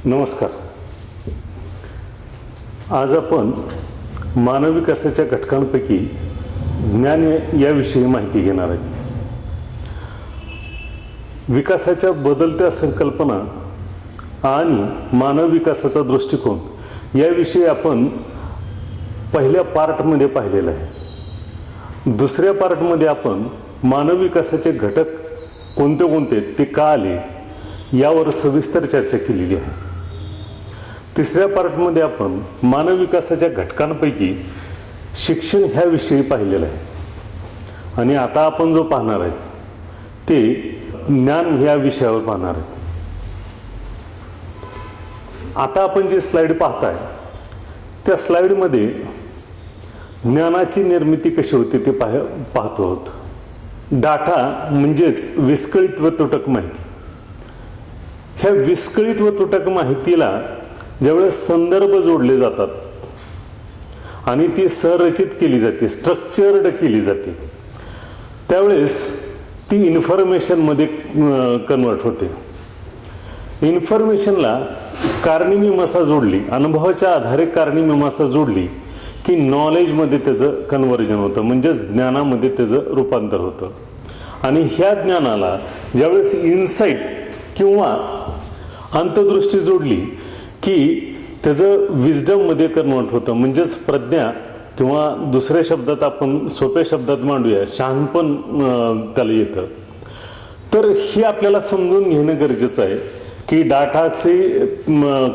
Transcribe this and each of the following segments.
नमस्कार. आज आपण मानव विकासाच्या घटकांपैकी ज्ञान याविषयी माहिती घेणार आहे. विकासाच्या बदलत्या संकल्पना आणि मानव विकासाचा दृष्टिकोन याविषयी आपण पहिल्या पार्टमध्ये पाहिलेलं आहे. दुसऱ्या पार्टमध्ये आपण मानव विकासाचे घटक कोणते कोणते ते का आले यावर सविस्तर चर्चा केलेली आहे. तिसऱ्या पार्टमध्ये आपण मानव विकासाच्या घटकांपैकी शिक्षण ह्याविषयी पाहिलेलं आहे. आणि आता आपण जो पाहणार आहे ते ज्ञान ह्या विषयावर पाहणार आहे. आता आपण जे स्लाइड पाहताय त्या स्लाइडमध्ये ज्ञानाची निर्मिती कशी होते ते पाहतो आहोत. डाटा म्हणजेच विस्कळीत व तुटक माहिती. ह्या विस्कळीत व तुटक माहितीला ज्यावेळेस संदर्भ जोडले जातात आणि ती संरचित केली जाते, स्ट्रक्चर्ड केली जाते, त्यावेळेस ती इन्फॉर्मेशनमध्ये कन्वर्ट होते. इन्फॉर्मेशनला कारणीमीमांसा जोडली, अनुभवाच्या आधारे कारणीमीमांसा जोडली की नॉलेजमध्ये त्याचं कन्व्हर्जन होतं, म्हणजेच ज्ञानामध्ये त्याचं रूपांतर होतं. आणि ह्या ज्ञानाला ज्यावेळेस इन्साईट किंवा अंतर्दृष्टी जोडली की त्याचं विजडममध्ये कन्वर्ट होतं, म्हणजेच प्रज्ञा किंवा दुसऱ्या शब्दात आपण सोप्या शब्दात मांडूया शहाणपण त्याला येतं. तर हे आपल्याला समजून घेणं गरजेचं आहे की डाटाचे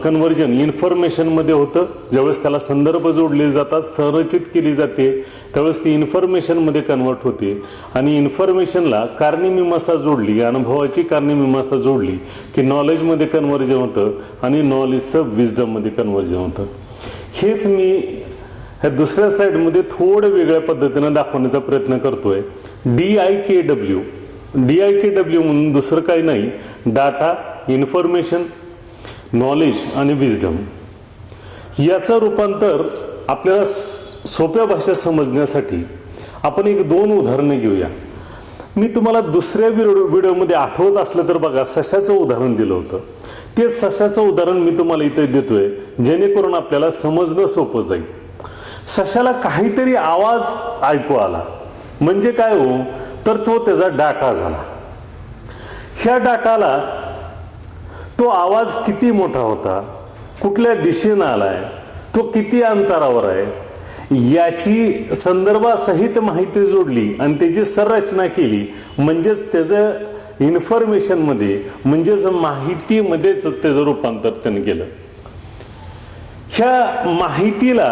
कन्व्हर्जन इन्फॉर्मेशनमध्ये होतं. ज्यावेळेस त्याला संदर्भ जोडले जातात, संरचित केली जाते, त्यावेळेस ती इन्फॉर्मेशनमध्ये कन्वर्ट होते. आणि इन्फॉर्मेशनला कारणीमीमांसा जोडली, अनुभवाची कारणीमीमांसा जोडली की नॉलेजमध्ये कन्व्हर्जन होतं आणि नॉलेजचं विजडममध्ये कन्व्हर्जन होतं. हेच मी ह्या दुसऱ्या स्लाइडमध्ये थोडं वेगळ्या पद्धतीनं दाखवण्याचा प्रयत्न करतोय. DIKW म्हणून दुसरं काही नाही, डाटा, इन्फॉर्मेशन, नॉलेज आणि विजडम. याचं रूपांतर आपल्याला सोप्या भाषेत समजण्यासाठी आपण एक दोन उदाहरणं घेऊया. मी तुम्हाला दुसऱ्या व्हिडिओमध्ये आठवत असलं तर बघा, सशाचं उदाहरण दिलं होतं. तेच सशाचं उदाहरण मी तुम्हाला इथे देतोय जेणेकरून आपल्याला समजणं सोपं जाईल. सशाला काहीतरी आवाज ऐकू आला, म्हणजे काय हो, तर तो त्याचा डाटा झाला. ह्या डाटाला तो आवाज किती मोठा होता, कुठल्या दिशेनं आलाय, तो किती अंतरावर आहे, याची संदर्भासहित माहिती जोडली आणि त्याची संरचना केली, म्हणजेच त्याचं इन्फॉर्मेशनमध्ये म्हणजेच माहितीमध्येच त्याचं रूपांतर त्याने केलं. ह्या माहितीला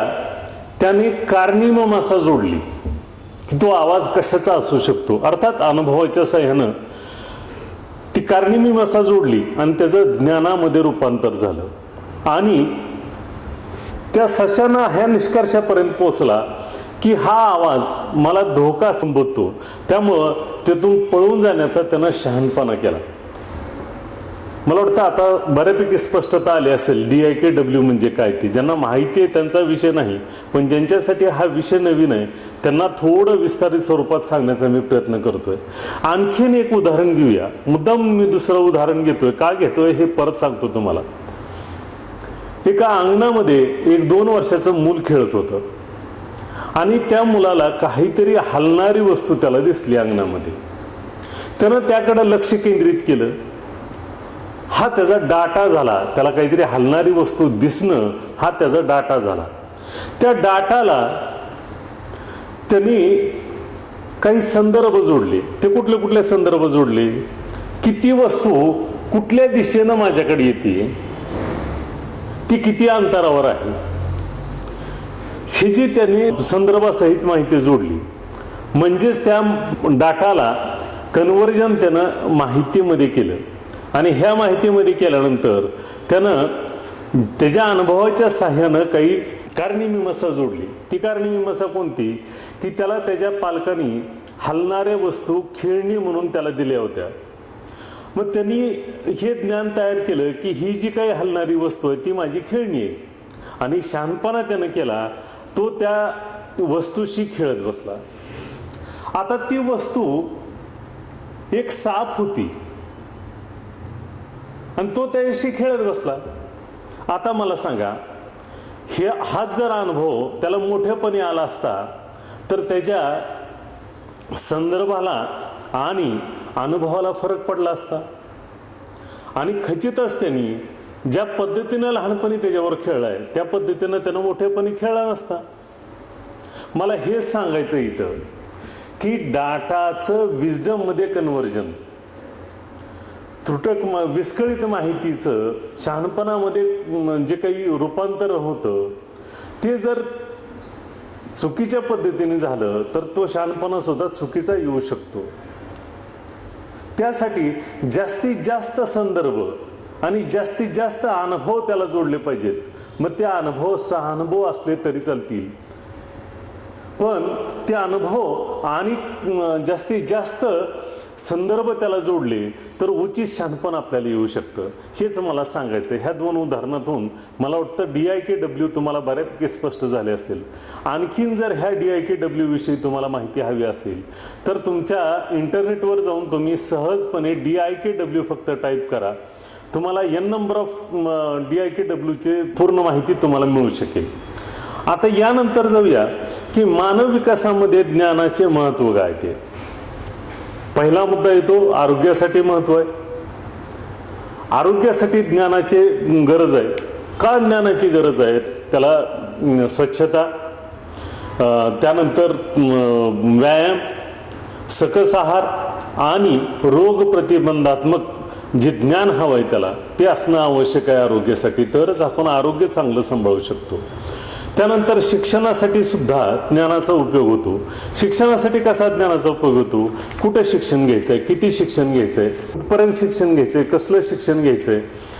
त्याने कारणीमीमांसा जोडली की तो आवाज कशाचा असू शकतो, अर्थात अनुभवाच्या साह्यानं ती कारणीमीमांसा जोडली आणि त्याचं ज्ञानामध्ये रूपांतर झालं. आणि त्या सशानं ह्या निष्कर्षापर्यंत पोहोचला की हा आवाज मला धोका संबोधतो, त्यामुळं त्यातून पळून जाण्याचा त्यानं शहाणपणा केला. मला वाटतं आता बऱ्यापैकी स्पष्टता आली असेल DIKW म्हणजे काय ते. ज्यांना माहिती आहे त्यांचा विषय नाही, पण ज्यांच्यासाठी हा विषय नवीन आहे त्यांना थोडं विस्तारित स्वरूपात सांगण्याचा मी प्रयत्न करतोय. आणखीन एक उदाहरण घेऊया. मुद्दाम मी दुसरं उदाहरण घेतोय, का घेतोय हे परत सांगतो तुम्हाला. एका अंगणामध्ये एक 2 वर्षाचं मूल खेळत होतं आणि त्या मुलाला काहीतरी हलणारी वस्तू त्याला दिसली अंगणामध्ये. त्यानं त्याकडे लक्ष केंद्रित केलं. हा त्याचा डाटा झाला. त्याला काहीतरी हलणारी वस्तू दिसणं हा त्याचा डाटा झाला. त्या डाटाला त्यांनी काही संदर्भ जोडले. ते कुठले कुठले संदर्भ जोडले, किती वस्तू कुठल्या दिशेनं माझ्याकडे येते, ती किती अंतरावर आहे, ही जी त्यांनी संदर्भासहित माहिती जोडली, म्हणजेच त्या डाटाला कन्व्हर्जन त्यानं माहितीमध्ये केलं. आणि ह्या माहितीमध्ये केल्यानंतर त्यानं त्याच्या अनुभवाच्या साह्यानं काही कारणीमीमांसा जोडली. ती कारणीमीमांसा कोणती की त्याला त्याच्या पालकांनी हलणाऱ्या वस्तू खेळणी म्हणून त्याला दिल्या होत्या. मग त्यांनी हे ज्ञान तयार केलं की ही जी काही हलणारी वस्तू आहे ती माझी खेळणी आहे. आणि शहाणपणा त्यानं केला, तो त्या वस्तूशी खेळत बसला. आता ती वस्तू एक साप होती आणि तो त्याच्याशी खेळत बसला. आता मला सांगा, हाच जर अनुभव त्याला मोठेपणी आला असता तर त्याच्या संदर्भाला आणि अनुभवाला फरक पडला असता. आणि खचितच त्यांनी ज्या पद्धतीनं लहानपणी त्याच्यावर खेळलाय त्या पद्धतीनं त्यानं मोठेपणी खेळला नसता. मला हेच सांगायचं इथं की डाटाचं विजडममध्ये कन्व्हर्जन, विस्कळीत माहितीचं शहाणपणामध्ये जे काही रूपांतर होतं ते जर चुकीच्या पद्धतीने झालं तर तो शहाणपणा सुद्धा चुकीचा येऊ शकतो. त्यासाठी जास्तीत जास्त संदर्भ आणि जास्तीत जास्त अनुभव त्याला जोडले पाहिजेत. मग ते अनुभव सहानुभव असले तरी चालतील, पण ते अनुभव आणि जास्तीत जास्त संदर्भ त्याला जोडले तर उचित शहाणपण आपल्याला येऊ शकतं. हेच मला सांगायचं. ह्या दोन उदाहरणातून मला वाटतं DIKW तुम्हाला बऱ्यापैकी स्पष्ट झाले असेल. आणखीन जर ह्या DIKW विषयी तुम्हाला माहिती हवी असेल तर तुमच्या इंटरनेटवर जाऊन तुम्ही सहजपणे DIKW फक्त टाईप करा. तुम्हाला N नंबर ऑफ DIKW चे पूर्ण माहिती तुम्हाला मिळू शकेल. आता यानंतर जाऊया की मानव विकासामध्ये ज्ञानाचे महत्त्व काय ते. पहिला मुद्दा येतो आरोग्यासाठी महत्त्व आहे. आरोग्यासाठी ज्ञानाची गरज आहे. का ज्ञानाची गरज आहे? त्याला स्वच्छता, त्यानंतर व्यायाम, सकस आहार आणि रोग प्रतिबंधात्मक जे ज्ञान हवं आहे त्याला ते असणं आवश्यक आहे आरोग्यासाठी. तरच आपण आरोग्य चांगलं सांभाळू शकतो. त्यानंतर शिक्षणासाठी सुद्धा ज्ञानाचा उपयोग होतो. शिक्षणासाठी कसा ज्ञानाचा उपयोग होतो? कुठे शिक्षण घ्यायचंय, किती शिक्षण घ्यायचंय, कुठपर्यंत शिक्षण घ्यायचंय, कसलं शिक्षण घ्यायचंय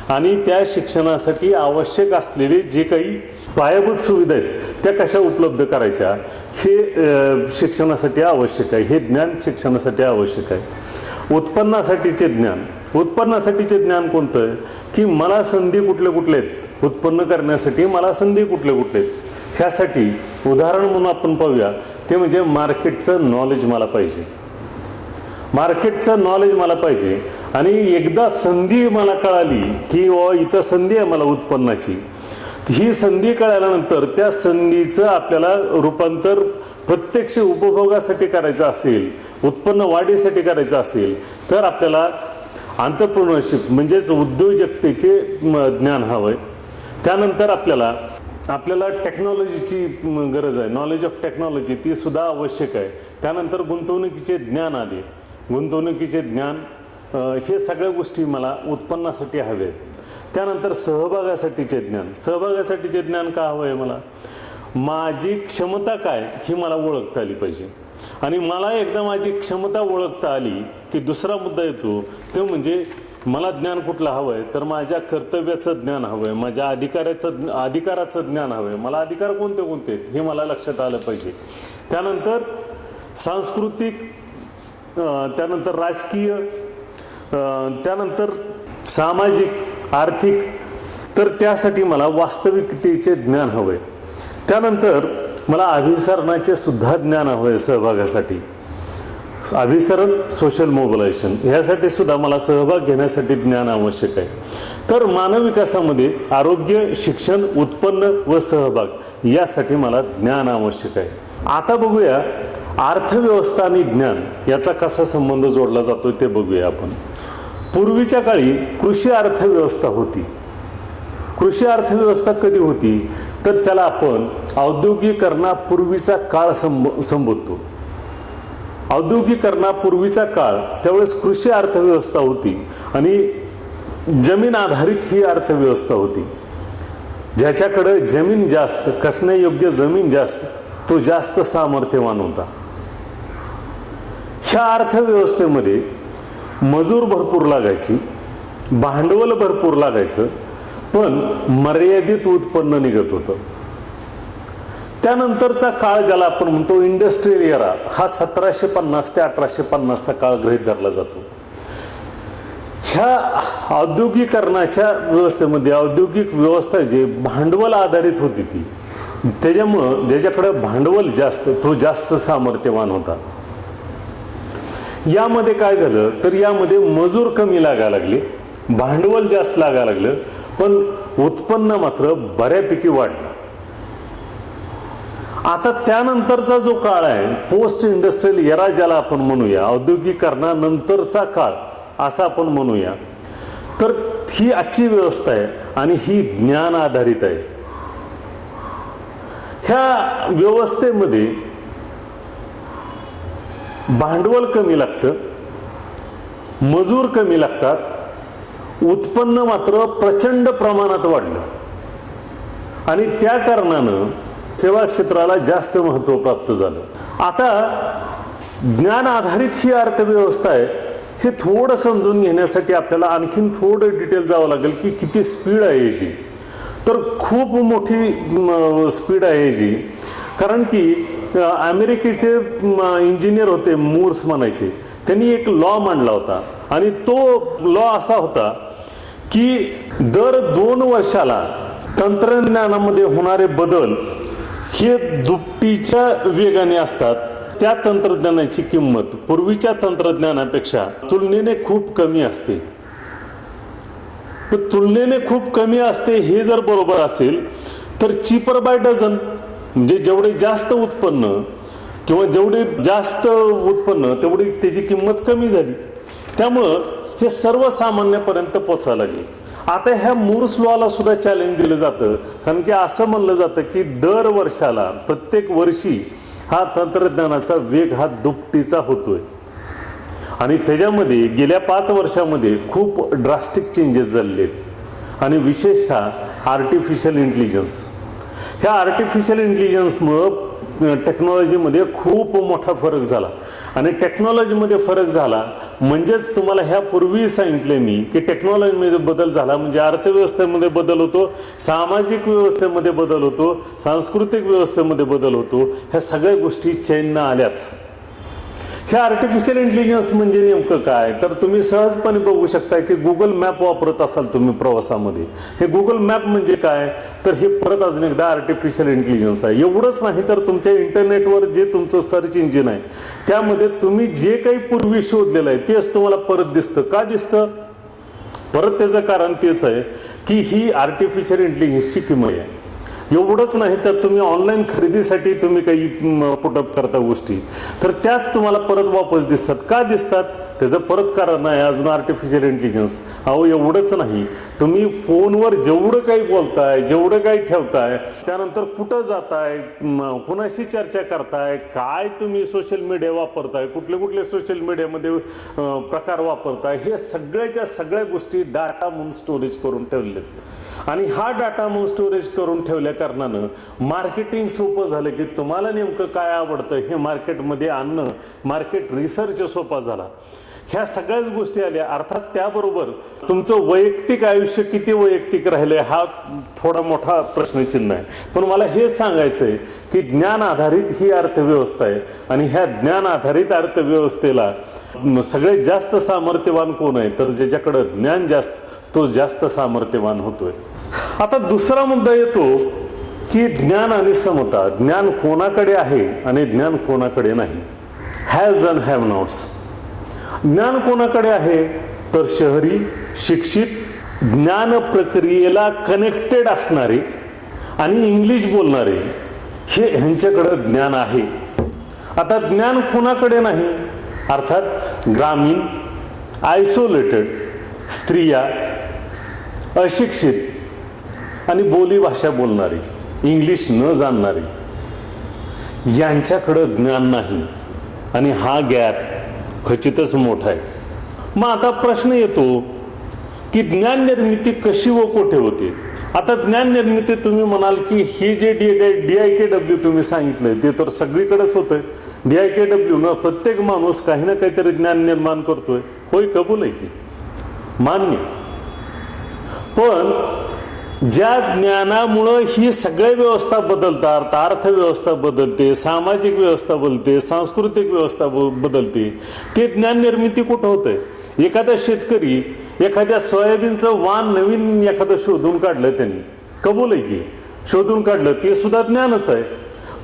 आणि त्या शिक्षणासाठी आवश्यक असलेले जे काही पायाभूत सुविधा आहेत त्या कशा उपलब्ध करायच्या हे शिक्षणासाठी आवश्यक आहे. हे ज्ञान शिक्षणासाठी आवश्यक आहे. उत्पन्नासाठीचे ज्ञान. उत्पन्नासाठीचे ज्ञान कोणतं आहे की मला संधी कुठले कुठले आहेत, उत्पन्न करण्यासाठी मला संधी कुठले कुठले आहेत. ह्यासाठी उदाहरण म्हणून आपण पाहूया ते म्हणजे मार्केटचं नॉलेज मला पाहिजे. मार्केटचं नॉलेज मला पाहिजे आणि एकदा संधी मला कळाली की इथं संधी आहे मला उत्पन्नाची, ही संधी कळाल्यानंतर त्या संधीचं आपल्याला रूपांतर प्रत्यक्ष उपभोगासाठी करायचं असेल, उत्पन्न वाढीसाठी करायचं असेल तर आपल्याला एंटरप्रेन्योरशिप म्हणजेच उद्योजकतेचे ज्ञान हवंय. त्यानंतर आपल्याला टेक्नॉलॉजीची गरज आहे. नॉलेज ऑफ टेक्नॉलॉजी ती सुद्धा आवश्यक आहे. त्यानंतर गुंतवणुकीचे ज्ञान आले. गुंतवणुकीचे ज्ञान हे सगळ्या गोष्टी मला उत्पन्नासाठी हवे आहेत. त्यानंतर सहभागासाठीचे ज्ञान. सहभागासाठीचे ज्ञान का हवं आहे मला? माझी क्षमता काय ही मला ओळखता आली पाहिजे. आणि मला एकदा माझी क्षमता ओळखता आली की दुसरा मुद्दा येतो तो म्हणजे मला ज्ञान कुठलं हवं आहे तर माझ्या कर्तव्याचं ज्ञान हवं आहे, माझ्या अधिकाराचं ज्ञान हवं आहे. मला अधिकार कोणते कोणते आहेत हे मला लक्षात आलं पाहिजे. त्यानंतर सांस्कृतिक, त्यानंतर राजकीय, त्यानंतर सामाजिक, आर्थिक, तर त्यासाठी मला वास्तविकतेचे ज्ञान हवं आहे. त्यानंतर मला अभिसरणाचे सुद्धा ज्ञान हवं आहे सहभागासाठी. अभिसरण, सोशल मोबिलायझेशन ह्यासाठी सुद्धा मला सहभाग घेण्यासाठी ज्ञान आवश्यक आहे. तर मानव विकासामध्ये आरोग्य, शिक्षण, उत्पन्न व सहभाग यासाठी मला ज्ञान आवश्यक आहे. आता बघूया अर्थव्यवस्था आणि ज्ञान याचा कसा संबंध जोडला जातो ते बघूया आपण. पूर्वीच्या काळी कृषी अर्थव्यवस्था होती. कृषी अर्थव्यवस्था कधी होती तर त्याला आपण औद्योगिकरणापूर्वीचा काळ संबोधतो. औद्योगिकरणापूर्वीचा काळ त्यावेळेस कृषी अर्थव्यवस्था होती आणि जमीन आधारित ही अर्थव्यवस्था होती. ज्याच्याकडे जमीन जास्त, कसण्यायोग्य जमीन जास्त, तो जास्त सामर्थ्यवान होता. ह्या अर्थव्यवस्थेमध्ये मजूर भरपूर लागायची, भांडवल भरपूर लागायचं, पण मर्यादित उत्पन्न निघत होतं. त्यानंतरचा काळ ज्याला आपण म्हणतो इंडस्ट्रियल एरा हा 1750 ते 1850 चा काळ गृहीत धरला जातो. ह्या औद्योगिकरणाच्या व्यवस्थेमध्ये औद्योगिक व्यवस्था जी भांडवल आधारित होती ती, त्याच्यामुळं ज्याच्याकडे भांडवल जास्त तो जास्त सामर्थ्यवान होता. यामध्ये काय झालं तर यामध्ये मजूर कमी लागायला लागले, भांडवल जास्त लागायला लागलं, पण उत्पन्न मात्र बऱ्यापैकी वाढलं. आता त्यानंतरचा जो काळ आहे, पोस्ट इंडस्ट्रियल एरा ज्याला आपण म्हणूया, औद्योगिकरणानंतरचा काळ असा आपण म्हणूया, तर ही आजची व्यवस्था आहे आणि ही ज्ञान आधारित आहे. ह्या व्यवस्थेमध्ये भांडवल कमी लागतं, मजूर कमी लागतात, उत्पन्न मात्र प्रचंड प्रमाणात वाढलं आणि त्या कारणानं सेवा क्षेत्राला जास्त महत्त्व प्राप्त झालं. आता ज्ञान आधारित ही अर्थव्यवस्था आहे, हे थोडं समजून घेण्यासाठी आपल्याला आणखीन थोडं डिटेल जावं लागेल की किती स्पीड आहे याची. तर खूप मोठी स्पीड आहे याची, कारण की अमेरिकेचे इंजिनियर होते, मूर्स म्हणायचे, त्यांनी एक लॉ मांडला होता आणि तो लॉ असा होता की दर 2 वर्षाला तंत्रज्ञानामध्ये होणारे बदल हे दुपटीच्या वेगाने असतात. त्या तंत्रज्ञानाची किंमत पूर्वीच्या तंत्रज्ञानापेक्षा तुलनेने खूप कमी असते. तुलनेने खूप कमी असते हे जर बरोबर असेल तर चीपर बाय डझन, म्हणजे जेवढे जास्त उत्पन्न किंवा जेवढे जास्त उत्पन्न तेवढी त्याची किंमत कमी झाली. त्यामुळं हे सर्वसामान्यपर्यंत पोचायला लागले. आता ह्या मूर्स लॉला सुद्धा चॅलेंज दिलं जातं, कारण की असं म्हणलं जातं की दर वर्षाला प्रत्येक वर्षी हा तंत्रज्ञानाचा वेग हा दुपटीचा होतोय आणि त्याच्यामध्ये गेल्या 5 वर्षामध्ये खूप ड्रास्टिक चेंजेस झालेले आहेत. आणि विशेषतः आर्टिफिशियल इंटेलिजन्स, ह्या आर्टिफिशियल इंटेलिजन्समुळं टेक्नॉलॉजीमध्ये खूप मोठा फरक झाला. आणि टेक्नॉलॉजीमध्ये फरक झाला म्हणजेच तुम्हाला ह्या पूर्वी सांगितले मी की टेक्नॉलॉजीमध्ये बदल झाला म्हणजे अर्थव्यवस्थेमध्ये बदल होतो, सामाजिक व्यवस्थेमध्ये बदल होतो, सांस्कृतिक व्यवस्थेमध्ये बदल होतो. ह्या सगळ्या गोष्टी चैननं आल्याच. हे आर्टिफिशियल इंटेलिजन्स म्हणजे नेमकं काय, तर तुम्ही सहजपणे बघू शकता की गुगल मॅप वापरत असाल तुम्ही प्रवासामध्ये. हे गुगल मॅप म्हणजे काय, तर हे परत अजून एकदा आर्टिफिशियल इंटेलिजन्स आहे. एवढंच नाही तर तुमच्या इंटरनेटवर जे तुमचं सर्च इंजिन आहे त्यामध्ये तुम्ही जे काही पूर्वी शोधलेलं आहे तेच तुम्हाला परत दिसतं. का दिसतं, परत त्याचं कारण तेच आहे की ही आर्टिफिशियल इंटेलिजन्सची किंमत आहे. एवढंच नाही तर तुम्ही ऑनलाईन खरेदीसाठी तुम्ही काही पुटअप करता गोष्टी, तर त्याच तुम्हाला परत वापस दिसतात. का दिसतात, त्याचं परत कारण आहे अजून आर्टिफिशियल इंटेलिजन्स. अहो एवढंच नाही, तुम्ही फोनवर जेवढं काही बोलताय, जेवढं काही ठेवताय, त्यानंतर कुठं जाताय, कुणाशी चर्चा करताय, काय तुम्ही सोशल मीडिया वापरताय, कुठले कुठले सोशल मीडियामध्ये प्रकार वापरताय, हे सगळ्याच्या सगळ्या गोष्टी डाटा म्हणून स्टोरेज करून ठेवलेत. आणि हा डाटा म्हणून स्टोरेज करून ठेवल्या कारणानं मार्केटिंग सोपं झालं की तुम्हाला नेमकं काय आवडतं हे मार्केटमध्ये आणणं, मार्केट रिसर्च सोपा झाला. ह्या सगळ्याच गोष्टी आल्या. अर्थात त्याबरोबर तुमचं वैयक्तिक आयुष्य किती वैयक्तिक राहिलंय हा थोडा मोठा प्रश्नचिन्ह आहे. पण मला हे सांगायचं आहे की ज्ञान आधारित ही अर्थव्यवस्था आहे आणि ह्या ज्ञान आधारित अर्थव्यवस्थेला सगळ्यात जास्त सामर्थ्यवान कोण आहे, तर ज्याच्याकडे ज्ञान जास्त तो जास्त सामर्थ्यवान होतोय. आता दुसरा मुद्दा येतो की ज्ञान आणि समता. ज्ञान कोणाकडे आहे आणि ज्ञान कोणाकडे नाही. हॅव्स अँड हॅव नॉट्स. ज्ञान कोणाकडे आहे, तर शहरी शिक्षित, ज्ञान प्रक्रियेला कनेक्टेड असणारे आणि इंग्लिश बोलणारे हे ह्यांच्याकडे ज्ञान आहे. आता ज्ञान कोणाकडे नाही, अर्थात ग्रामीण, आयसोलेटेड, स्त्रिया, अशिक्षित आणि बोलीभाषा बोलणारी, इंग्लिश न जाणणारी, यांच्याकडं ज्ञान नाही. आणि हा गॅप खचितच मोठा आहे. मग आता प्रश्न येतो की ज्ञान निर्मिती कशी व कुठे होते. आता ज्ञान निर्मिती तुम्ही म्हणाल की हे जे DIKW तुम्ही सांगितलंय ते तर सगळीकडेच होतंय. DIKW न प्रत्येक माणूस काही ना काहीतरी ज्ञान निर्माण करतोय. होय, कबूल आहे की मान्य. पण ज्या ज्ञानामुळं ही सगळ्या व्यवस्था बदलतात, अर्थव्यवस्था बदलते, सामाजिक व्यवस्था बदलते, सांस्कृतिक व्यवस्था बदलते, ते ज्ञान निर्मिती कुठं होतंय. एखादा शेतकरी एखाद्या सोयाबीनचं वाण नवीन एखादं शोधून काढलं, त्यांनी कबूल आहे की शोधून काढलं, ते सुद्धा ज्ञानच आहे.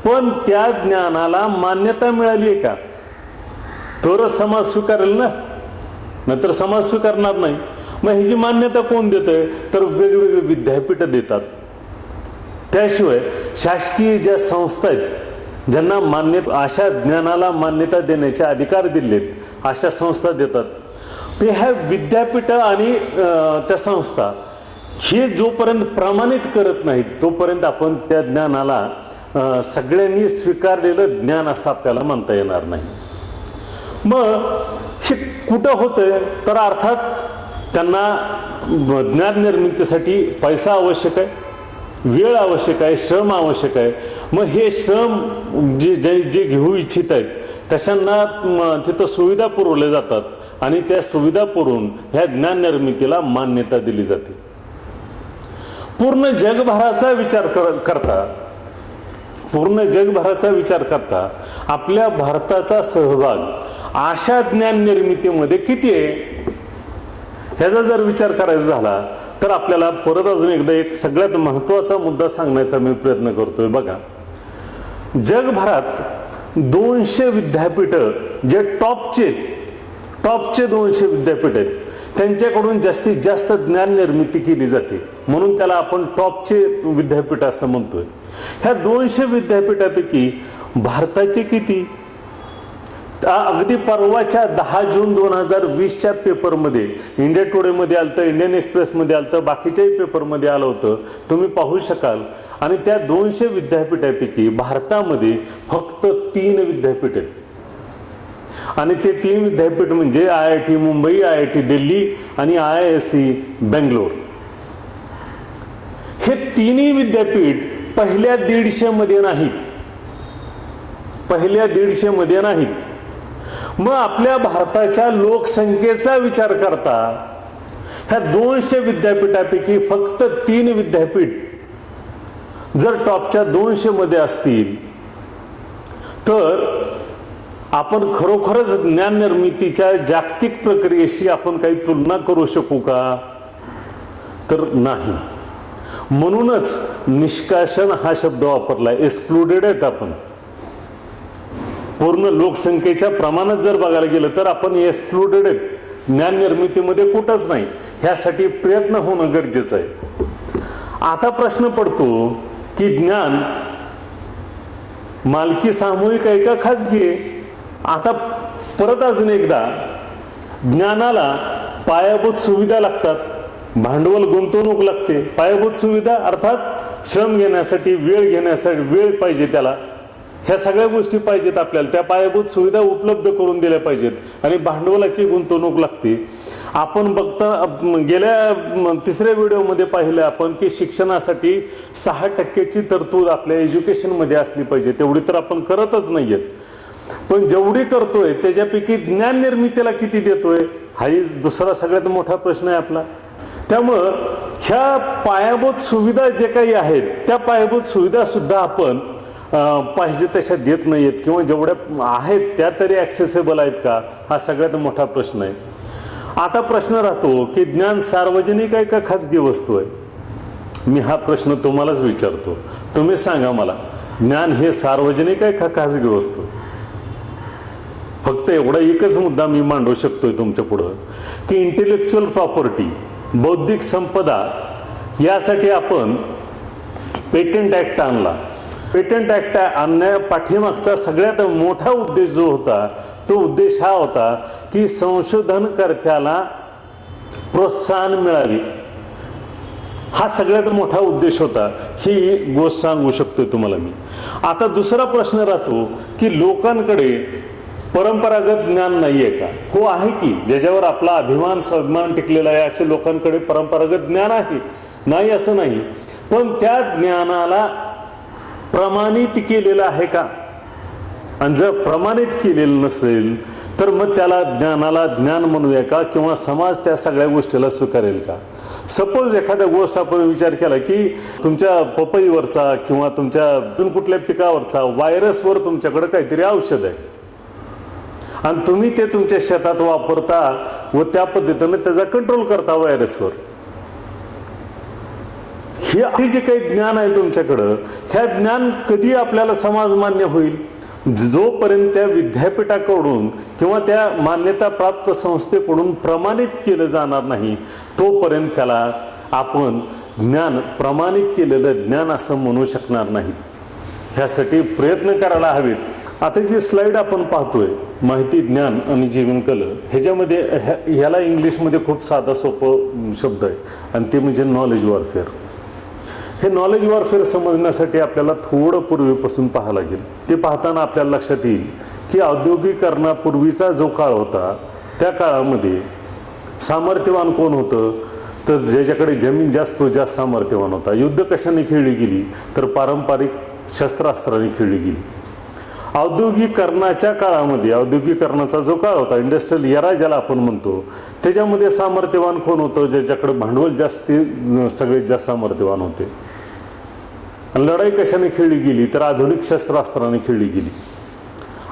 पण त्या ज्ञानाला मान्यता मिळाली आहे का, तरच समाज स्वीकारेल ना, नंतर समाज स्वीकारणार नाही. मग ह्याची मान्यता कोण देतंय? तर वेगवेगळे विद्यापीठ देतात. त्याशिवाय शासकीय ज्या संस्था आहेत ज्यांना अशा ज्ञानाला मान्यता देण्याचे अधिकार दिलेत, अशा संस्था देतात. ह्या विद्यापीठ आणि त्या संस्था हे जोपर्यंत प्रमाणित करत नाहीत तोपर्यंत आपण त्या ज्ञानाला सगळ्यांनी स्वीकारलेलं ज्ञान असं आपल्याला म्हणता येणार नाही. मग हे कुठं होतंय? तर अर्थात त्यांना ज्ञान निर्मितीसाठी पैसा आवश्यक आहे, वेळ आवश्यक आहे, श्रम आवश्यक आहे. मग हे श्रम जे जे घेऊ इच्छित आहेत तशांना तिथं सुविधा पुरवल्या जातात आणि त्या सुविधा पुरवून ह्या ज्ञान निर्मितीला मान्यता दिली जाते. पूर्ण जगभराचा विचार करता आपल्या भारताचा सहभाग अशा ज्ञान निर्मितीमध्ये किती आहे ह्याचा जर विचार करायचा झाला तर आपल्याला परत अजून एकदा एक सगळ्यात महत्त्वाचा मुद्दा सांगण्याचा मी प्रयत्न करतोय. बघा, जगभरात 200 विद्यापीठ जे टॉपचे 200 विद्यापीठ आहेत त्यांच्याकडून जास्तीत जास्त ज्ञान निर्मिती केली जाते, म्हणून त्याला आपण टॉपचे विद्यापीठ असं म्हणतोय. ह्या 200 विद्यापीठापैकी भारताचे किती? अगदी परवाच्या 10 जून 2020च्या पेपरमध्ये, इंडिया टुडेमध्ये आलं होतं, इंडियन एक्सप्रेसमध्ये आलं होतं, बाकीच्याही पेपरमध्ये आलं होतं, तुम्ही पाहू शकाल. आणि त्या 200 विद्यापीठापैकी भारतामध्ये फक्त 3 विद्यापीठ आहेत. आणि ते 3 विद्यापीठ म्हणजे IIT मुंबई, IIT दिल्ली आणि IISc बेंगलोर. हे तिन्ही विद्यापीठ पहिल्या 150 मध्ये नाहीत. मग आपल्या भारताच्या लोकसंख्येचा विचार करता ह्या 200 विद्यापीठापैकी फक्त 3 विद्यापीठ जर टॉपच्या 200 मध्ये असतील तर आपण खरोखरच ज्ञान निर्मितीच्या जागतिक प्रक्रियेशी आपण काही तुलना करू शकू का? तर नाही. म्हणूनच निष्कासन हा शब्द वापरला. एक्सक्लुडेड आहेत आपण. पूर्ण लोकसंख्येच्या प्रमाणात जर बघायला गेलं तर आपण एक्सक्लुडेड आहेत, ज्ञान निर्मितीमध्ये कुठंच नाही. ह्यासाठी प्रयत्न होणं गरजेचं आहे. आता प्रश्न पडतो की ज्ञान मालकी सामूहिक आहे का खाजगी आहे? आता परत अजून एकदा, ज्ञानाला पायाभूत सुविधा लागतात, भांडवल गुंतवणूक लागते. पायाभूत सुविधा अर्थात श्रम घेण्यासाठी, वेळ घेण्यासाठी वेळ पाहिजे, त्याला ह्या सगळ्या गोष्टी पाहिजेत आपल्याला. त्या पायाभूत सुविधा उपलब्ध करून दिल्या पाहिजेत आणि भांडवलाची गुंतवणूक लागते. आपण बघता गेल्या 3ऱ्या व्हिडिओमध्ये पाहिलं आपण की शिक्षणासाठी 6% तरतूद आपल्या एज्युकेशनमध्ये असली पाहिजे. तेवढी तर आपण करतच नाहीयेत. पण जेवढी करतोय त्याच्यापैकी ज्ञान निर्मितीला किती देतोय हाही दुसरा सगळ्यात मोठा प्रश्न आहे आपला. त्यामुळं ह्या पायाभूत सुविधा जे काही आहेत त्या पायाभूत सुविधा सुद्धा आपण पाहिजे तशा देत नाहीयेत, किंवा जेवढ्या आहेत त्या तरी ॲक्सेसेबल आहेत का, हा सगळ्यात मोठा प्रश्न आहे. आता प्रश्न राहतो की ज्ञान सार्वजनिक आहे का खाजगी वस्तू आहे? मी हा प्रश्न तुम्हालाच विचारतो. तुम्ही सांगा मला, ज्ञान हे सार्वजनिक आहे का खाजगी वस्तू? फक्त एवढा एकच मुद्दा मी मांडू शकतोय तुमच्या पुढं की इंटेलेक्च्युअल प्रॉपर्टी, बौद्धिक संपदा, यासाठी आपण पेटंट ऍक्ट आणला. पेटंट ऍक्ट आणण्या पाठीमागचा सगळ्यात मोठा उद्देश जो होता तो उद्देश हा होता की संशोधनकर्त्याला प्रोत्साहन मिळावे. हा सगळ्यात मोठा उद्देश होता. ही गोष्ट सांगू शकतोय तुम्हाला मी. आता दुसरा प्रश्न राहतो की लोकांकडे परंपरागत ज्ञान नाहीये का? हो आहे की. ज्याच्यावर आपला अभिमान स्वाभिमान टिकलेला आहे असे लोकांकडे परंपरागत ज्ञान आहे, नाही असं नाही. पण त्या ज्ञानाला प्रमाणित केलेलं आहे का? आणि जर प्रमाणित केलेलं नसेल तर मग त्याला ज्ञानाला ज्ञान म्हणूया का, किंवा समाज त्या सगळ्या गोष्टीला स्वीकारेल का? सपोज एखाद्या गोष्ट आपण विचार केला की तुमच्या पपईवरचा किंवा तुमच्या कुठल्या पिकावरचा व्हायरसवर तुमच्याकडे काहीतरी औषध आहे आणि तुम्ही ते तुमच्या शेतात वापरता व त्या पद्धतीने त्याचा कंट्रोल करता व्हायरसवर. हे जे काही ज्ञान आहे तुमच्याकडं, ह्या ज्ञान कधी आपल्याला समाज मान्य होईल? जोपर्यंत त्या विद्यापीठाकडून किंवा त्या मान्यताप्राप्त संस्थेकडून प्रमाणित केलं जाणार नाही तोपर्यंत त्याला आपण ज्ञान, प्रमाणित केलेलं ज्ञान असं म्हणू शकणार नाही. ह्यासाठी प्रयत्न करायला हवेत. आता जी स्लाइड आपण पाहतोय, माहिती, ज्ञान आणि जीवनकला, ह्याच्यामध्ये ह्याला इंग्लिशमध्ये खूप साधा सोपं शब्द आहे आणि ते म्हणजे नॉलेज वॉरफेअर. हे नॉलेज वॉरफेअर समजण्यासाठी आपल्याला थोडं पूर्वीपासून पाहावं लागेल. ते पाहताना आपल्याला लक्षात येईल की औद्योगिकरणापूर्वीचा जो काळ होता त्या काळामध्ये सामर्थ्यवान कोण होतं, तर ज्याच्याकडे जमीन जास्त तो जास्त सामर्थ्यवान होता. युद्ध कशाने खेळली गेली, तर पारंपरिक शस्त्रास्त्राने खेळली गेली. औद्योगिकरणाच्या काळामध्ये, औद्योगिकरणाचा जो काळ होता, इंडस्ट्रियल एरा ज्याला आपण म्हणतो, त्याच्यामध्ये सामर्थ्यवान कोण होतं, ज्याच्याकडे भांडवल जास्त, सगळेत जास्त सामर्थ्यवान होते. लढाई कशाने खेळली गेली, तर आधुनिक शस्त्रास्त्राने खेळली गेली.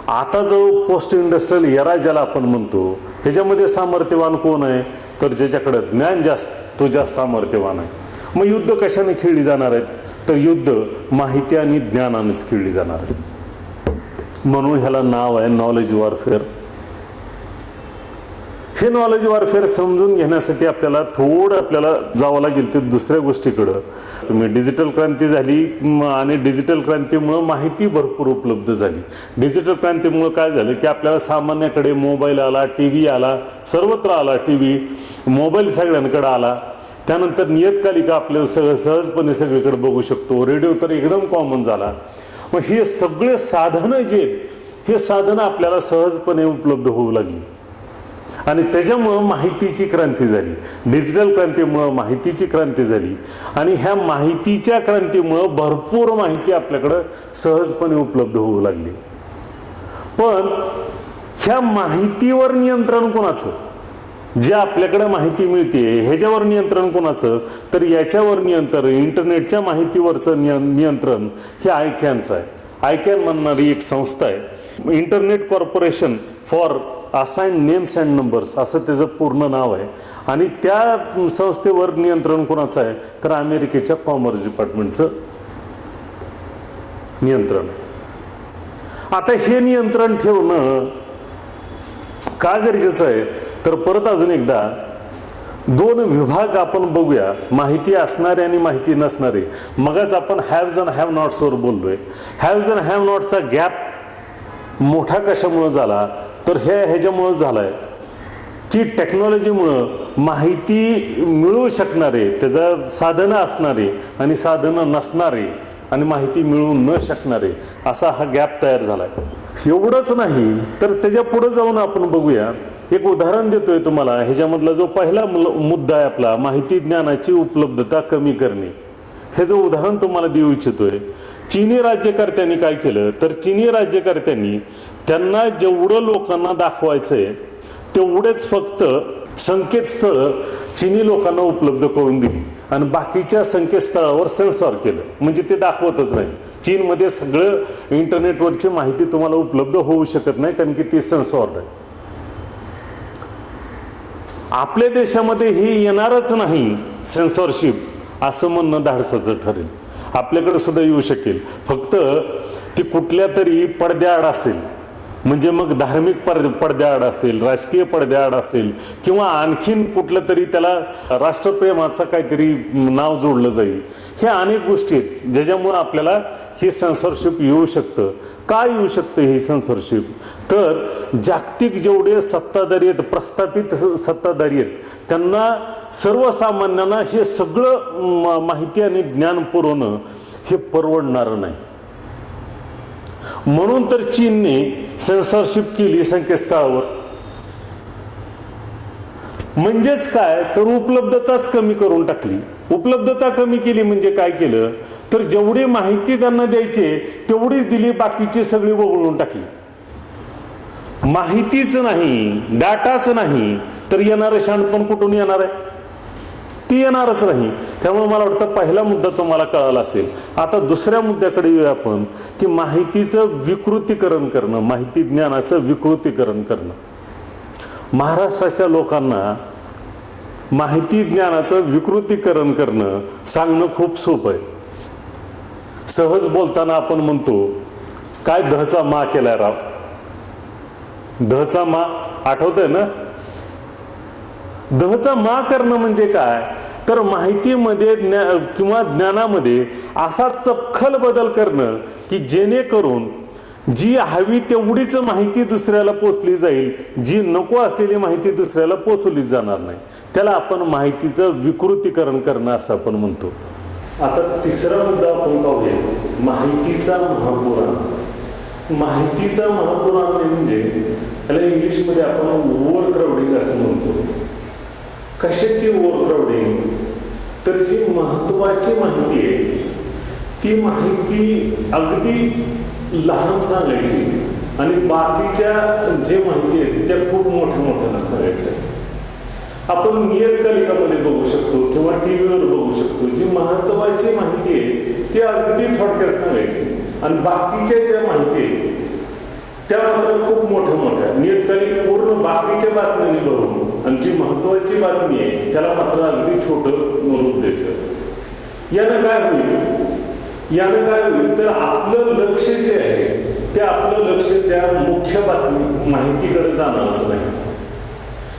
आता जो पोस्ट इंडस्ट्रियल एरा ज्याला आपण म्हणतो, ह्याच्यामध्ये सामर्थ्यवान कोण आहे, तर ज्याच्याकडे ज्ञान जास्त तो जास्त सामर्थ्यवान आहे. मग युद्ध कशाने खेळली जाणार आहेत, तर युद्ध माहिती आणि ज्ञानानेच खेळली जाणार आहे. म्हणून ह्याला नाव आहे नॉलेज वॉरफेअर. हे नॉलेज वॉरफेअर समजून घेण्यासाठी आपल्याला जावं लागेल ते दुसऱ्या गोष्टीकडं. तुम्ही डिजिटल क्रांती झाली आणि डिजिटल क्रांतीमुळे माहिती भरपूर उपलब्ध झाली. डिजिटल क्रांतीमुळे काय झालं की आपल्याला सामान्याकडे मोबाईल आला, टीव्ही आला, सर्वत्र आला टीव्ही, मोबाईल सगळ्यांकडे आला. त्यानंतर नियतकालिका आपल्याला सहजपणे सगळीकडे बघू शकतो. रेडिओ तर एकदम कॉमन झाला. मग हे सगळे साधनं जे आहेत, हे साधनं आपल्याला सहजपणे उपलब्ध होऊ लागली आणि त्याच्यामुळं माहितीची क्रांती झाली. डिजिटल क्रांतीमुळं माहितीची क्रांती झाली आणि ह्या माहितीच्या क्रांतीमुळं भरपूर माहिती आपल्याकडं सहजपणे उपलब्ध होऊ लागली. पण ह्या माहितीवर नियंत्रण कोणाचं, जे आपल्याकडे माहिती मिळते ह्याच्यावर नियंत्रण कोणाचं, तर याच्यावर नियंत्रण, इंटरनेटच्या माहितीवरचं नियंत्रण हे आयकॅनचं आहे. आयकॅन म्हणणारी एक संस्था आहे, internet corporation for assigned names and numbers असं त्याचं पूर्ण नाव आहे. आणि त्या संस्थेवर नियंत्रण कोणाचं आहे, तर अमेरिकेच्या कॉमर्स डिपार्टमेंटचं नियंत्रण. आता हे नियंत्रण ठेवणं का गरजेचं आहे, तर परत अजून एकदा दोन विभाग आपण बघूया, माहिती असणारे आणि माहिती नसणारे. मगच आपण हॅव्ज अँड हॅव नॉट्सवर बोललोय. हॅव्ज अँड हॅव नॉटचा गॅप मोठा कशामुळे झाला, तर ह्याच्यामुळे झालाय की टेक्नॉलॉजीमुळं माहिती मिळवू शकणारे, त्याचं साधनं असणारे आणि साधनं नसणारे आणि माहिती मिळवू न शकणारे, असा हा गॅप तयार झालाय. एवढंच नाही तर त्याच्या पुढे जाऊन आपण बघूया. एक उदाहरण देतोय तुम्हाला. ह्याच्यामधला जो पहिला मुद्दा आहे आपला, माहिती ज्ञानाची उपलब्धता कमी करणे, हे जो उदाहरण तुम्हाला देऊ इच्छितोय. चीनी राज्यकर्त्यांनी काय केलं, तर चीनी राज्यकर्त्यांनी त्यांना जेवढं लोकांना दाखवायचंय तेवढेच फक्त संकेतस्थळ चीनी लोकांना उपलब्ध करून दिली आणि बाकीच्या संकेतस्थळावर सेन्सॉर केलं, म्हणजे ते दाखवतच नाही. चीनमध्ये सगळं इंटरनेटवरची माहिती तुम्हाला उपलब्ध होऊ शकत नाही, कारण की ती सेन्सॉर्ड आहे. आपल्या देशामध्ये ही येणारच नाही सेन्सॉरशिप असं म्हणणं धाडसाचं ठरेल. आपल्याकडे सुद्धा येऊ शकेल, फक्त ती कुठल्या तरी पडद्याआड असेल, म्हणजे मग धार्मिक पडद्याआड असेल, राजकीय पडद्याआड असेल किंवा आणखीन कुठलं तरी त्याला राष्ट्रप्रेमाचं काहीतरी नाव जोडलं जाईल. हे अनेक गोष्टी आहेत ज्याच्यामुळे आपल्याला ही सेन्सॉरशिप येऊ शकतं. काय येऊ शकतं ही सेन्सॉरशिप, तर जागतिक जेवढे सत्ताधारी आहेत, प्रस्थापित सत्ताधारी आहेत, त्यांना सर्वसामान्यांना हे सगळं माहिती आणि ज्ञान पुरवणं हे परवडणारं नाही. म्हणून तर चीनने सेन्सॉरशिप केली संकेतस्थळावर. म्हणजेच काय, तर उपलब्धताच कमी करून टाकली. उपलब्धता कमी केली म्हणजे काय केलं, तर जेवढी माहिती त्यांना द्यायची तेवढीच दिली, बाकीची सगळी वगळून टाकली. माहितीच नाही, डाटाच नाही, तर येणारं शहाणपण कुठून येणार आहे, ती येणारच नाही. त्यामुळे मला वाटतं पहिला मुद्दा तुम्हाला कळाला असेल. आता दुसऱ्या मुद्द्याकडे येऊया आपण, की माहितीचं विकृतीकरण करणं, माहिती ज्ञानाचं विकृतीकरण करणं. महाराष्ट्राच्या लोकांना माहिती ज्ञानाचं विकृतीकरण करणं सांगणं खूप सोपं आहे. सहज बोलताना आपण म्हणतो काय धचा मा केलाय राव, धचा मा आठवतंय ना? धचा मा करणं म्हणजे काय, तर माहितीमध्ये किंवा ज्ञानामध्ये असा चपखल बदल करणं की जेणेकरून जी हवी तेवढीच माहिती दुसऱ्याला पोचली जाईल, जी नको असलेली माहिती दुसऱ्याला पोचवली जाणार नाही. त्याला आपण माहितीचं विकृतीकरण करणं असं आपण म्हणतो. आता तिसरा मुद्दा आपण पाहूया, माहितीचा महापुराण. माहितीचा महापुराण म्हणजे त्याला इंग्लिशमध्ये आपण ओव्हर क्राउडिंग असं म्हणतो. कशाची ओव्हर क्राउडिंग, तर जी महत्वाची माहिती आहे ती माहिती अगदी लहान सांगायची आणि बाकीच्या जे माहिती आहेत त्या खूप मोठ्या मोठ्यानं सांगायच्या. आपण नियतकालिकामध्ये बघू शकतो किंवा टीव्हीवर बघू शकतो, जी महत्वाची माहिती आहे ती अगदी थोडक्यात सांगायची आणि बाकीच्या ज्या माहिती आहे त्या मात्र खूप मोठ्या मोठ्या नियतकालिक पूर्ण बाकीच्या बातम्यांनी भरून आणि जी महत्वाची बातमी आहे त्याला मात्र अगदी छोटं रूप द्यायचं. यानं काय होईल तर आपलं लक्ष जे आहे ते आपलं लक्ष त्या मुख्य बातमी माहितीकडे जाणारच नाही.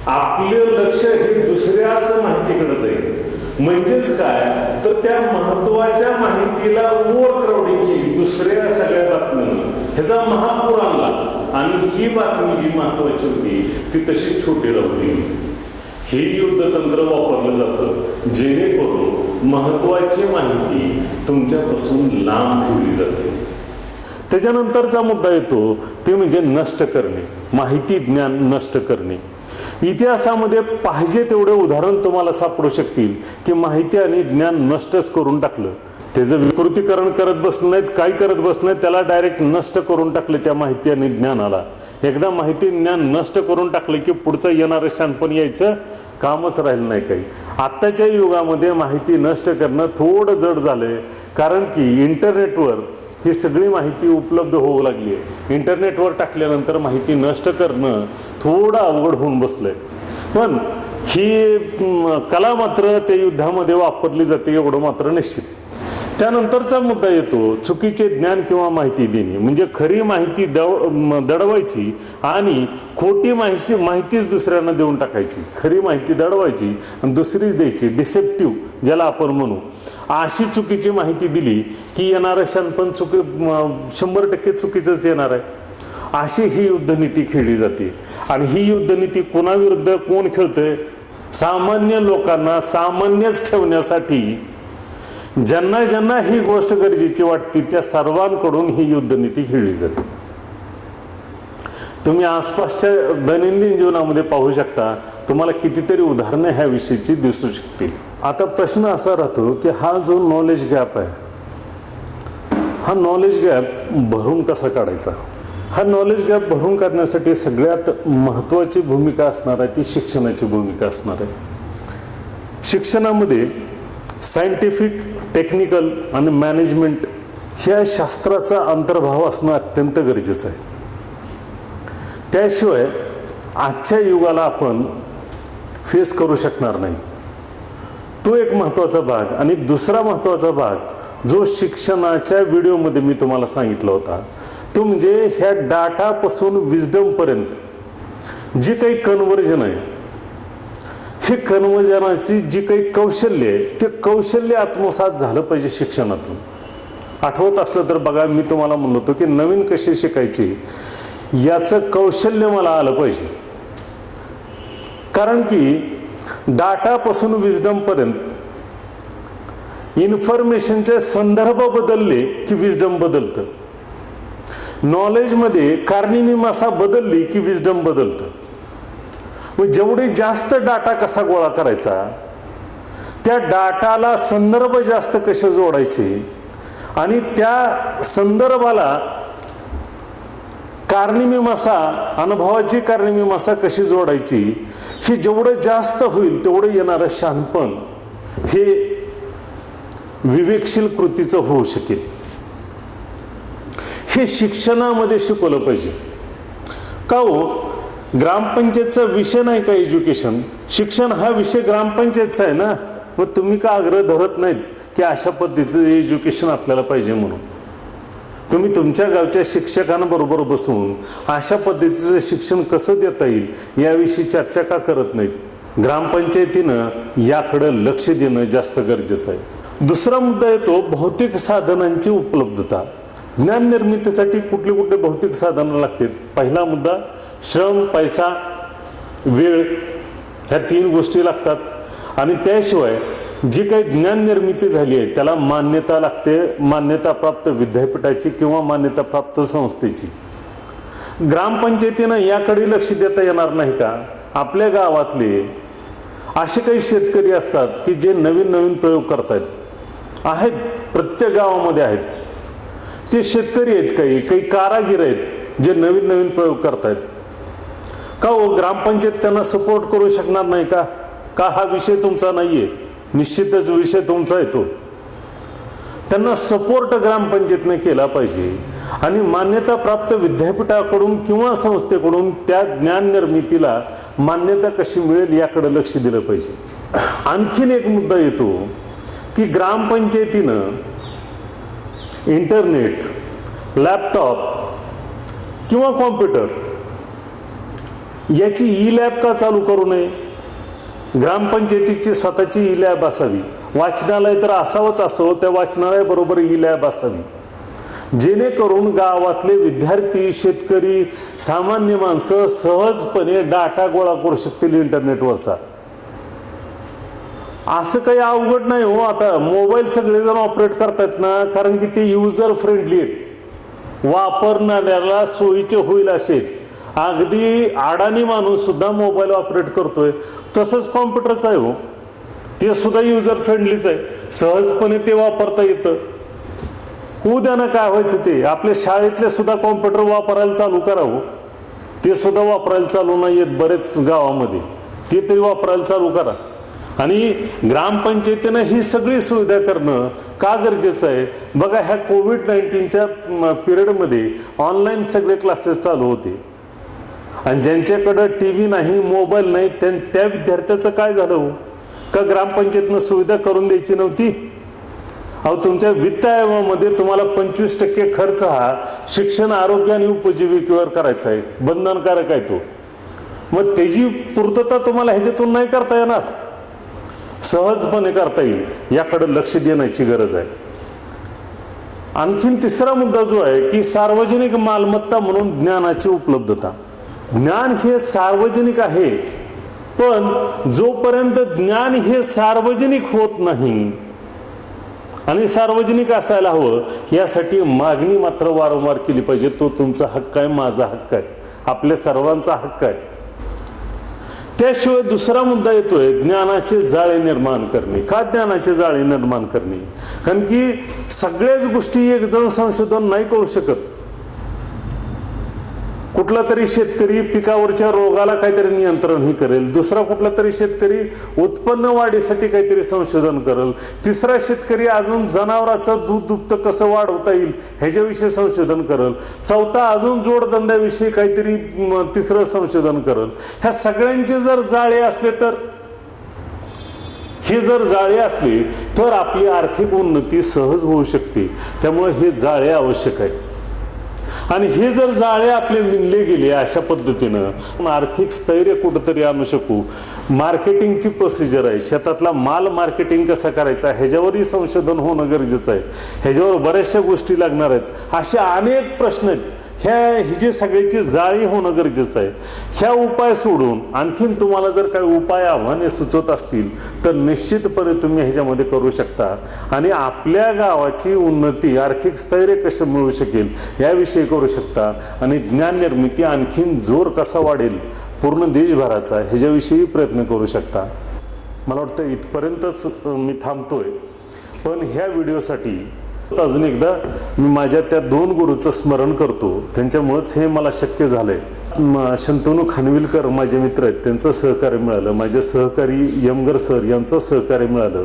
आपलं लक्ष हे दुसऱ्याच माहितीकडे जाईल. म्हणजेच काय, तर त्या महत्वाच्या माहितीला ओव्हर क्राउडिंग केली दुसऱ्या सगळ्या बातम्यांना, ह्याचा महापूर आणला आणि ही बातमी जी महत्वाची होती ती तशी छोटी राहू दिली. हे युद्धतंत्र वापरलं जातं जेणेकरून महत्वाची माहिती तुमच्यापासून लांब ठेवली जाते. त्याच्यानंतरचा मुद्दा येतो ते म्हणजे नष्ट करणे, माहिती ज्ञान नष्ट करणे. इतिहासामध्ये पाहिजे तेवढे उदाहरण तुम्हाला सापडू शकतील की माहिती आणि ज्ञान नष्टच करून टाकलं. त्याचं विकृतीकरण करत बसलं नाहीत, काही करत बसलं नाहीत, त्याला डायरेक्ट नष्ट करून टाकले त्या माहिती आणि ज्ञानाला. एकदा माहिती ज्ञान नष्ट करून टाकलं की पुढचं येणारं शहाणपण यायचं कामच राहिलं नाही काही. आत्ताच्या युगामध्ये माहिती नष्ट करणं थोडं जड झालंय, कारण की इंटरनेटवर ही सगळी माहिती उपलब्ध होऊ लागली आहे. इंटरनेटवर टाकल्यानंतर माहिती नष्ट करणं थोडं अवघड होऊन बसलंय. पण ही कला मात्र त्या युद्धामध्ये वापरली जाते एवढं मात्र निश्चित. त्यानंतरचा मुद्दा येतो चुकीचे ज्ञान किंवा माहिती देणे, म्हणजे खरी माहिती दडवायची आणि खोटी माहितीच दुसऱ्यांना देऊन टाकायची. खरी माहिती दडवायची आणि दुसरी द्यायची, डिसेप्टिव्ह ज्याला आपण म्हणू. अशी चुकीची माहिती दिली की येणारं शहाणपण 100% चुकीचंच येणार आहे. अशी ही युद्धनीती खेळली जाते. आणि ही युद्धनीती कोणाविरुद्ध कोण खेळतंय, सामान्य लोकांना सामान्यच ठेवण्यासाठी ज्यांना ज्यांना ही गोष्ट गरजेची वाटते त्या सर्वांकडून ही युद्धनीती खेळली जाते. तुम्ही आसपासच्या दैनंदिन जीवनामध्ये पाहू शकता, तुम्हाला कितीतरी उदाहरणे ह्या विषयीची दिसू शकतील. आता प्रश्न असा राहतो की हा जो नॉलेज गॅप आहे, हा नॉलेज गॅप भरून कसा काढायचा. हा नॉलेज गॅप भरून काढण्यासाठी सगळ्यात महत्त्वाची भूमिका असणार आहे ती शिक्षणाची भूमिका असणार आहे. शिक्षणामध्ये सायंटिफिक, टेक्निकल आणि मॅनेजमेंट ह्या शास्त्राचा अंतर्भाव असणं अत्यंत गरजेचं आहे. त्याशिवाय आजच्या युगाला आपण फेस करू शकणार नाही. तो एक महत्त्वाचा भाग. आणि दुसरा महत्त्वाचा भाग जो शिक्षणाच्या व्हिडिओमध्ये मी तुम्हाला सांगितला होता तो म्हणजे ह्या डाटापासून विजडमपर्यंत जे काही कन्व्हर्जन आहे, हे कन्व्हर्जनाची जी काही कौशल्य आहे ते कौशल्य आत्मसात झालं पाहिजे शिक्षणातून. आठवत असलं तर बघा, मी तुम्हाला म्हणलो होतो की नवीन कशी शिकायची याचं कौशल्य मला आलं पाहिजे. कारण की डाटापासून विजडमपर्यंत इन्फॉर्मेशनचे संदर्भ बदलले की विजडम बदलतं. नॉलेजमध्ये कारणीमीमांसा बदलली की विजडम बदलतं. जेवढे जास्त डाटा कसा गोळा करायचा, त्या डाटाला संदर्भ जास्त कसे जोडायचे आणि त्या संदर्भाला कारणीमीमांसा, अनुभवाची कारणीमीमांसा कशी जोडायची, हे जेवढं जास्त होईल तेवढं येणारं शहाणपण हे विवेकशील कृतीचं होऊ शकेल. हे शिक्षणामध्ये शिकवलं पाहिजे. का हो, ग्रामपंचायतचा विषय नाही का एज्युकेशन, शिक्षण हा विषय ग्रामपंचायतचा आहे ना. मग तुम्ही का आग्रह धरत नाहीत की अशा पद्धतीचं एज्युकेशन आपल्याला पाहिजे म्हणून. तुम्ही तुमच्या गावच्या शिक्षकांबरोबर बसून अशा पद्धतीचं शिक्षण कसं देता येईल याविषयी चर्चा का करत नाहीत? ग्रामपंचायतीनं याकडे लक्ष देणं जास्त गरजेचं आहे. दुसरा मुद्दा येतो भौतिक साधनांची उपलब्धता. ज्ञान निर्मितीसाठी कुठले कुठले भौतिक साधनं लागतात? पहिला मुद्दा श्रम, पैसा, वेळ, ह्या 3 गोष्टी लागतात. आणि त्याशिवाय जी काही ज्ञान निर्मिती झाली आहे त्याला मान्यता लागते, मान्यताप्राप्त विद्यापीठाची किंवा मान्यताप्राप्त संस्थेची. ग्रामपंचायतीनं याकडे लक्ष देता येणार नाही का? आपल्या गावातले असे काही शेतकरी असतात की जे नवीन नवीन प्रयोग करतायत, आहेत, प्रत्येक गावामध्ये आहेत. ते शेतकरी आहेत, काही कारागीर आहेत जे नवीन नवीन प्रयोग करतायत. का हो ग्रामपंचायत त्यांना सपोर्ट करू शकणार नाही का? का हा विषय तुमचा नाहीये? निश्चितच विषय तुमचा येतो. त्यांना सपोर्ट ग्रामपंचायतीने केला पाहिजे आणि मान्यताप्राप्त विद्यापीठाकडून किंवा संस्थेकडून त्या ज्ञान निर्मितीला मान्यता कशी मिळेल याकडे लक्ष दिलं पाहिजे. आणखीन एक मुद्दा येतो की ग्रामपंचायतीनं इंटरनेट, लॅपटॉप किंवा कॉम्प्युटर याची ई लॅब का चालू करू नये? ग्रामपंचायतीची स्वतःची ई लॅब असावी. वाचनालय तर असावंच असावं, त्या वाचनालयाबरोबर ई लॅब असावी, जेणेकरून गावातले विद्यार्थी, शेतकरी, सामान्य माणसं सहजपणे डाटा गोळा करू शकतील इंटरनेटवरचा. असं काही अवघड नाही हो. आता मोबाईल सगळेजण ऑपरेट करतात ना, कारण की ते युजर फ्रेंडली आहेत, वापरणाऱ्याला सोयीचे होईल असे. अगदी अडाणी माणूस सुद्धा मोबाईल ऑपरेट करतोय. तसंच कॉम्प्युटरचं आहे हो, ते सुद्धा युजर फ्रेंडलीच आहे, सहजपणे ते वापरता येतं. उद्या ना काय व्हायचं ते आपल्या शाळेतले सुद्धा कॉम्प्युटर वापरायला चालू करावं. ते सुद्धा वापरायला चालू नाही येत बरेच गावामध्ये, ते तरी वापरायला चालू करा. आणि ग्रामपंचायतीनं ही सगळी सुविधा करणं का गरजेचं आहे? बघा, ह्या कोविड-19च्या पिरियडमध्ये ऑनलाईन सगळे क्लासेस चालू होते आणि ज्यांच्याकडं टीव्ही नाही, मोबाईल नाही, त्या विद्यार्थ्याचं काय झालं हो? का ग्रामपंचायतीनं सुविधा करून द्यायची नव्हती? अहो, तुमच्या वित्त आयोगामध्ये तुम्हाला 25% खर्च हा शिक्षण, आरोग्य आणि उपजीविकेवर करायचा आहे, बंधनकारक आहे तो. मग त्याची पूर्तता तुम्हाला ह्याच्यातून नाही करता येणार? सहजपणे करता येईल, याकडे लक्ष देण्याची गरज आहे. आणखीन तिसरा मुद्दा जो आहे की सार्वजनिक मालमत्ता म्हणून ज्ञानाची उपलब्धता. ज्ञान हे सार्वजनिक आहे, पण जोपर्यंत ज्ञान हे सार्वजनिक होत नाही आणि सार्वजनिक असायला हवं यासाठी मागणी मात्र वारंवार केली पाहिजे. तो तुमचा हक्क आहे, माझा हक्क आहे, आपल्या सर्वांचा हक्क आहे. त्याशिवाय दुसरा मुद्दा येतोय ज्ञानाचे जाळे निर्माण करणे. का ज्ञानाचे जाळे निर्माण करणे? कारण की सगळ्याच गोष्टी एक जण संशोधन नाही करू शकत. कुठला तरी शेतकरी पिकावरच्या रोगाला काहीतरी नियंत्रण करेल, दुसरा कुठला तरी शेतकरी उत्पन्न वाढीसाठी काहीतरी संशोधन करेल, तिसरा शेतकरी अजून जनावराचं दूध दुभतं कसं वाढवता येईल ह्याच्याविषयी संशोधन करेल, चौथा अजून जोडधंद्याविषयी काहीतरी तिसरं संशोधन करेल. ह्या सगळ्यांचे जर जाळे असले तर तर आपली आर्थिक उन्नती सहज होऊ शकते. त्यामुळे हे जाळे आवश्यक आहे. आणि हे जर जाळे आपले विणले गेले अशा पद्धतीनं आर्थिक स्थैर्य कुठंतरी आणू शकू. मार्केटिंगची प्रोसिजर आहे, शेतातला माल मार्केटिंग कसा करायचा ह्याच्यावरही संशोधन होणं गरजेचं आहे. ह्याच्यावर बऱ्याचशा गोष्टी लागणार आहेत. अशा अनेक प्रश्न आहेत. ही जे सगळ्याची जाळी होणं गरजेचं आहे. ह्या उपाय सोडून आणखीन तुम्हाला जर काही उपाय आव्हाने सुचत असतील तर निश्चितपणे तुम्ही ह्याच्यामध्ये करू शकता आणि आपल्या गावाची उन्नती, आर्थिक स्थैर्य कसं मिळू शकेल याविषयी करू शकता आणि ज्ञान निर्मिती आणखीन जोर कसा वाढेल पूर्ण देशभराचा ह्याच्याविषयी प्रयत्न करू शकता. मला वाटतं इथपर्यंतच मी थांबतोय. पण ह्या व्हिडिओसाठी अजून एकदा मी माझ्या त्या 2 गुरूचं स्मरण करतो, त्यांच्यामुळेच हे मला शक्य झालंय. शंतनू खानविलकर माझे मित्र आहेत, त्यांचं सहकार्य मिळालं, माझे सहकारी यमगर सर यांचं सहकार्य मिळालं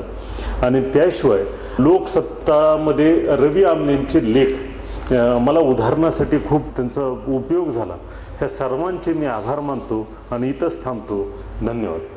आणि त्याशिवाय लोकसत्तामध्ये रवी आमनेंचे लेख मला उदाहरणासाठी खूप त्यांचा उपयोग झाला. ह्या सर्वांचे मी आभार मानतो आणि इथंच थांबतो. धन्यवाद.